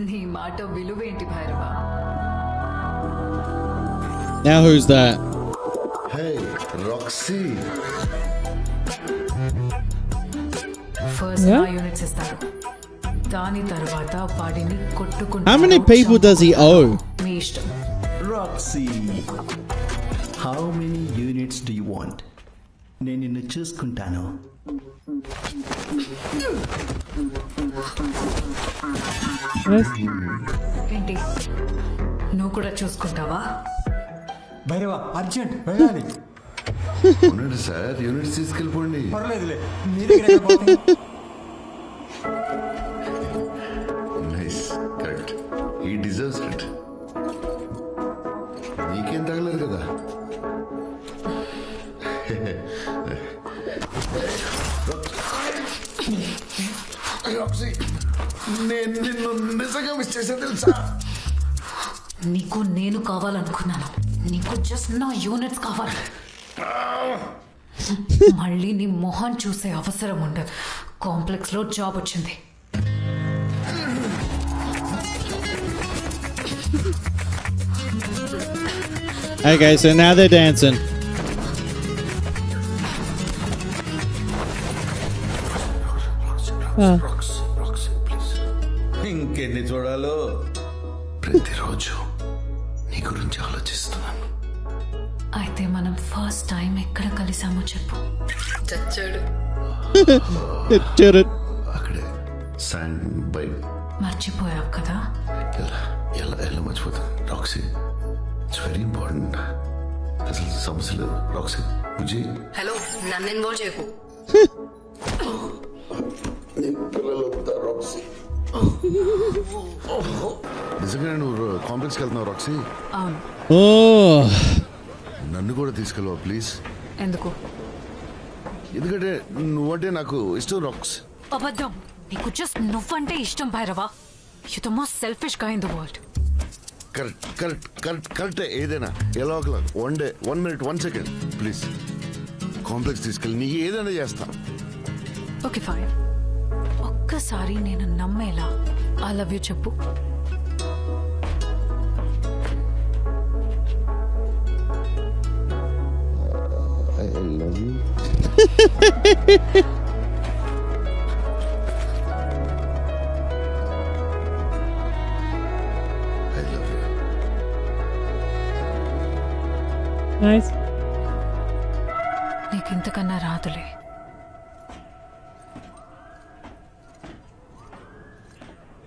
నీ మాట విలువేంటి Bhairava? Now who's that? Hey, Roxy. First నా యూనిట్స్ ఇస్తారు, దాని తర్వాత వాడిని కొట్టుకుంటూ. How many people does he owe? మీ ఇష్టం. Roxy, how many units do you want? నేను నిన్ను చూసుకుంటాను. ఏంటి, నువ్వు కూడా చూసుకుంటావా? భైరవ అర్జెంట్ వెళ్ళాలి. ఉండండి సార్, యూనిట్స్ తీసుకెళ్ళిపోండి. పర్లేదులే, మీ దగ్గర నైస్, కరెక్ట్. ఈ డిజర్వ్స్ ఇట్. నీకేం తగలరు కదా. రాక్సీ, నేను నిన్ను నిజంగా మిస్ చేశాను తెలుసా? నీకు నేను కావాలనుకున్నాను, నీకు జస్ట్ నా యూనిట్స్ కావాలి. మళ్ళీ నీ మొహం చూసే అవసరం ఉండదు. కాంప్లెక్స్ లో జాబ్ వచ్చింది. Okay, so now they're dancing. ఇంకెన్ని చూడాలో? ప్రతిరోజు నీ గురించి ఆలోచిస్తున్నాను. అయితే మనం ఫస్ట్ టైం ఎక్కడ కలిసామో చెప్పు. చచ్చాడు. It did it. అక్కడే శాండ్ బై. మర్చిపోయావు కదా? ఎలా ఎలా ఎలా మర్చిపోతాను రాక్సీ? It's very important. అసలు సమస్య లేదు రాక్సీ. విజయ్, హలో, నన్ను ఇన్వాల్వ్ చేయకు. నిజంగా నువ్వు కాంప్లెక్స్కి వెళ్తున్నావు రాక్సీ? అవును. Oh. నన్ను కూడా తీసుకెళ్ళవా ప్లీజ్? ఎందుకు? ఎందుకంటే నువ్వంటే నాకు ఇష్టం రాక్స్. అబద్ధం. నీకు జస్ట్ నువ్వంటే ఇష్టం Bhairava. You the most selfish గా in the world. Correct correct correct కరెక్టే. ఏదైనా ఎలా ఒకలా 1 day 1 minute 1 second please complex తీసుకెళ్ళి నీకు ఏదైనా చేస్తా. Okay fine. ఒక్కసారి నేను నమ్మేలా ఐ లవ్ యూ చెప్పు. I love you. I love you. Nice. నీకు ఇంతకన్నా రాదులే.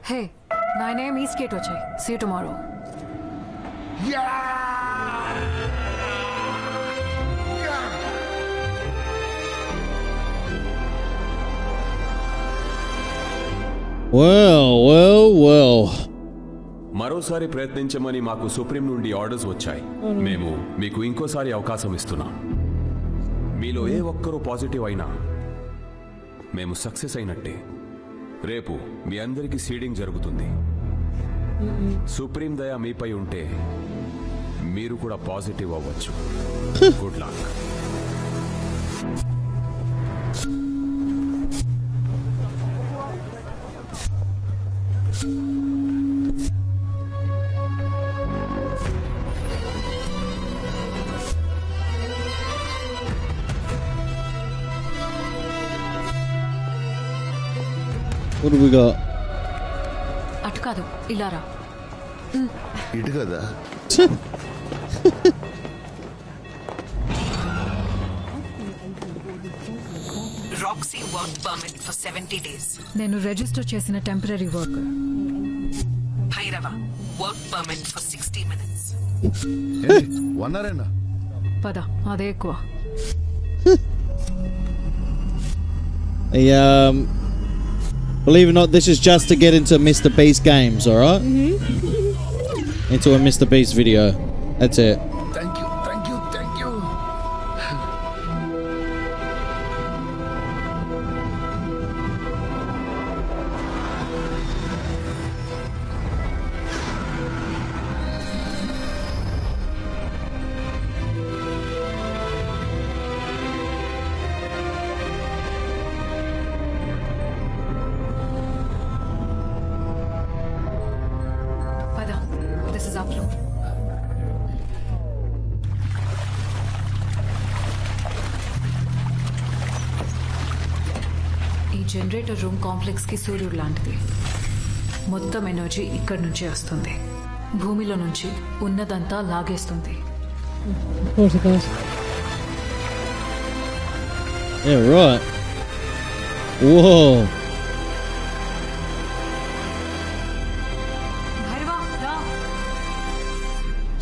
హే, 9 AM ఈస్ట్ గేట్ వచ్చాయి. See you tomorrow. Well. మరోసారి ప్రయత్నించమని మాకు సుప్రీం నుండి ఆర్డర్స్ వచ్చాయి. మేము మీకు ఇంకోసారి అవకాశం ఇస్తున్నాం. మీలో ఏ ఒక్కరూ పాజిటివ్ అయినా మేము సక్సెస్ అయినట్టే. రేపు మీ అందరికీ సీడింగ్ జరుగుతుంది. సుప్రీం దయ మీపై ఉంటే మీరు కూడా పాజిటివ్ అవ్వచ్చు. Good luck. What do we got? అటు కాదు, ఇలా రా. ఇటు కదా. Roxy work permit for 70 days. నేను రిజిస్టర్ చేసిన temporary worker. Bhairava work permit for 60 minutes. 1 hour అయినా? పద, అదే ఎక్కువ. Believe it or not, this is just to get into Mr. Beast games, alright? Into a Mr. Beast video. That's it. Thank you. is our floor. ఈ generator room complex కి సూర్యుడు లాంటిది. మొత్తం energy ఇక్కడి నుంచి వస్తుంది. భూమిలో నుంచి ఉన్నదంతా లాగేస్తుంది. Of course it does. Yeah, right. Whoa. Bhairava రా,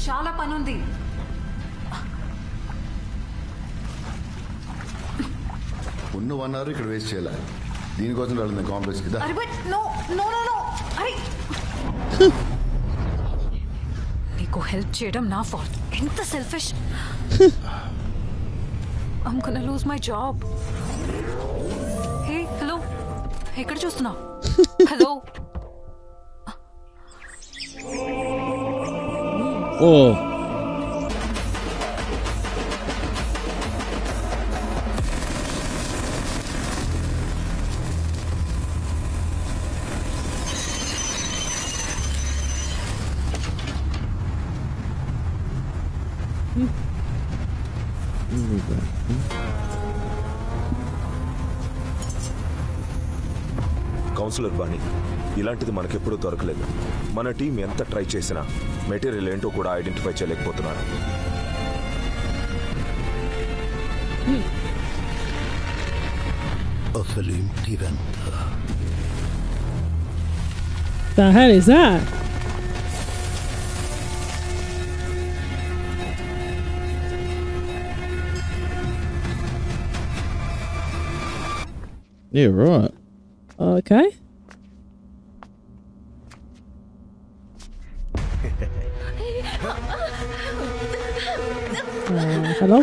చాలా పనుంది. ఉన్న 1 hour ఇక్కడ వేస్ట్ చేయాలి. దీనికోసం రాలేదు కాంప్లెక్స్కి. అరే but no no no no, అరే నీకు హెల్ప్ చేయడం నా ఫాల్ట్. ఎంత selfish. I'm gonna lose my job. Hey hello, ఎక్కడ చూస్తున్నావు? హలో. Oh. కౌన్సిలర్ బాణి, ఇలాంటిది మనకెప్పుడూ దొరకలేదు. మన టీం ఎంత ట్రై చేసినా మెటీరియల్ ఏంటో కూడా ఐడెంటిఫై చేయలేకపోతున్నారు. The hell is that? Yeah, right. Okay. Hello?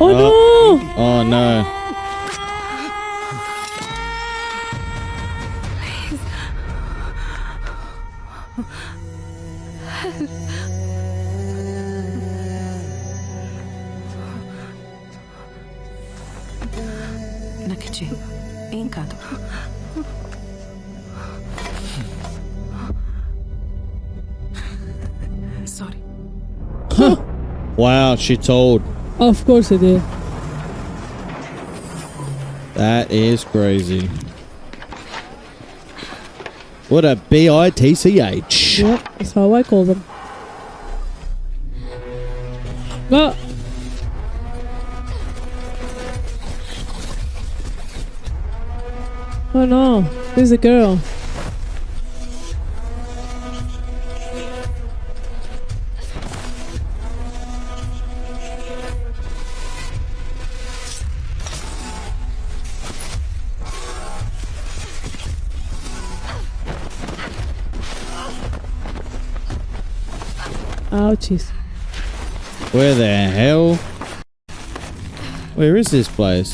Oh no! Oh no. నాకు ఇచ్చే, ఏం కాదు. Sorry. Wow, she told. Of course it did. That is crazy. What a bitch. Yep, that's how I call them. Ah! Oh no, there's a girl. Ouchies. Where the hell? Where is this place?